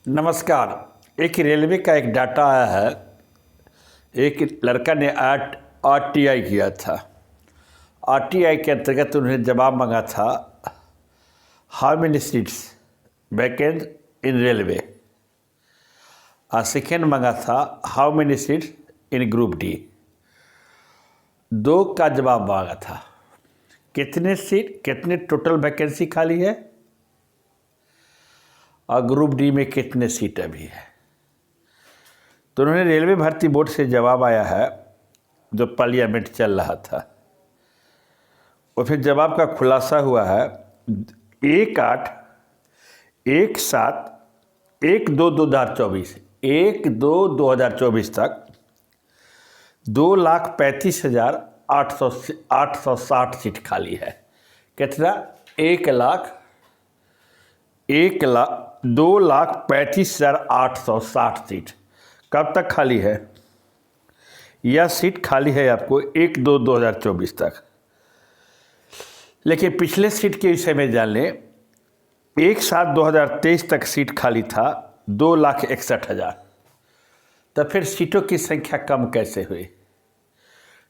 नमस्कार। एक रेलवे का एक डाटा आया है। एक लड़का ने आरटीआई किया था। आरटीआई के अंतर्गत उन्हें जवाब मांगा था, how many seats vacant in railway. और सेकेंड मांगा था, how many seats in group D. दो का जवाब मांगा था, कितने टोटल वैकेंसी खाली है और ग्रुप डी में कितने सीट अभी है। तो उन्होंने रेलवे भर्ती बोर्ड से जवाब आया है, जो पार्लियामेंट चल रहा था, और फिर जवाब का खुलासा हुआ है 1/8/2024 तक 2,35,860 सीट खाली है। कितना? 2,35,860 सीट। कब तक खाली है? यह सीट खाली है आपको 1/2/2024 तक। लेकिन पिछले सीट के विषय में जान लें, 1/7/2023 तक सीट खाली था 2,61,000। तब फिर सीटों की संख्या कम कैसे हुई?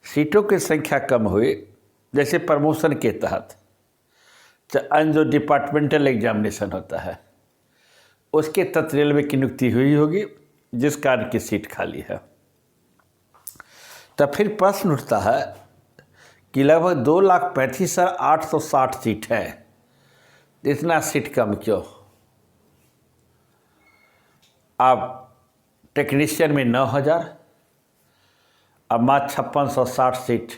सीटों की संख्या कम हुई जैसे प्रमोशन के तहत अन्य जो डिपार्टमेंटल एग्जामिनेशन होता है उसके तहत रेलवे की नियुक्ति हुई होगी, जिस कारण की सीट खाली है। तब फिर प्रश्न उठता है कि लगभग 2,35,860 सीट है, इतना सीट कम क्यों? अब टेक्नीशियन में 9,000, अब मात्र 5660 सीट,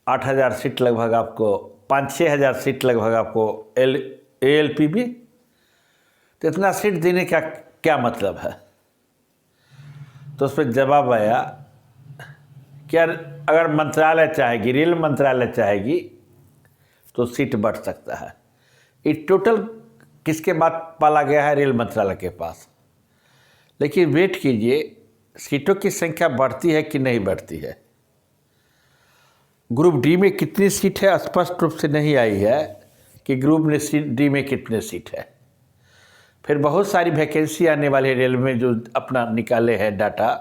8,000 सीट लगभग आपको, 5-6 हज़ार सीट लगभग आपको ALPB। तो इतना सीट देने का क्या मतलब है? तो उस पर जवाब आया कि अगर मंत्रालय चाहेगी, रेल मंत्रालय चाहेगी तो सीट बढ़ सकता है। ये टोटल किसके बाद पाला गया है? रेल मंत्रालय के पास। लेकिन वेट कीजिए, सीटों की संख्या बढ़ती है कि नहीं बढ़ती है? ग्रुप डी में कितनी सीट है स्पष्ट रूप से नहीं आई है कि ग्रुप डी में कितने सीट है। फिर बहुत सारी वैकेंसी आने वाली है रेलवे में, जो अपना निकाले हैं डाटा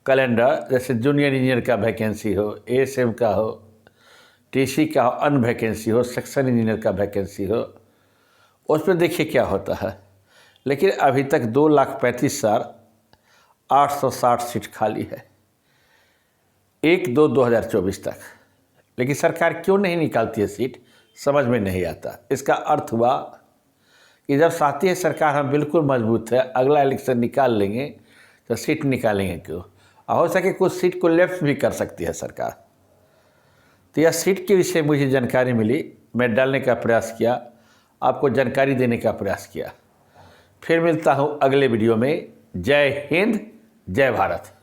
कैलेंडर, जैसे जूनियर इंजीनियर का वैकेंसी हो, ASM का हो, TC का हो, अन्य वैकेंसी हो, सेक्शन इंजीनियर का वैकेंसी हो, उसमें देखिए क्या होता है। लेकिन अभी तक 2,35,860 सीट खाली है 1/2/2024 तक। लेकिन सरकार क्यों नहीं निकालती है सीट, समझ में नहीं आता। इसका अर्थ हुआ कि जब चाहती है सरकार हम बिल्कुल मजबूत है, अगला इलेक्शन निकाल लेंगे, तो सीट निकालेंगे क्यों? और हो सके कुछ सीट को लेफ्ट भी कर सकती है सरकार। तो यह सीट के विषय मुझे जानकारी मिली, मैं डालने का प्रयास किया, आपको जानकारी देने का प्रयास किया। फिर मिलता हूँ अगले वीडियो में। जय हिंद, जय भारत।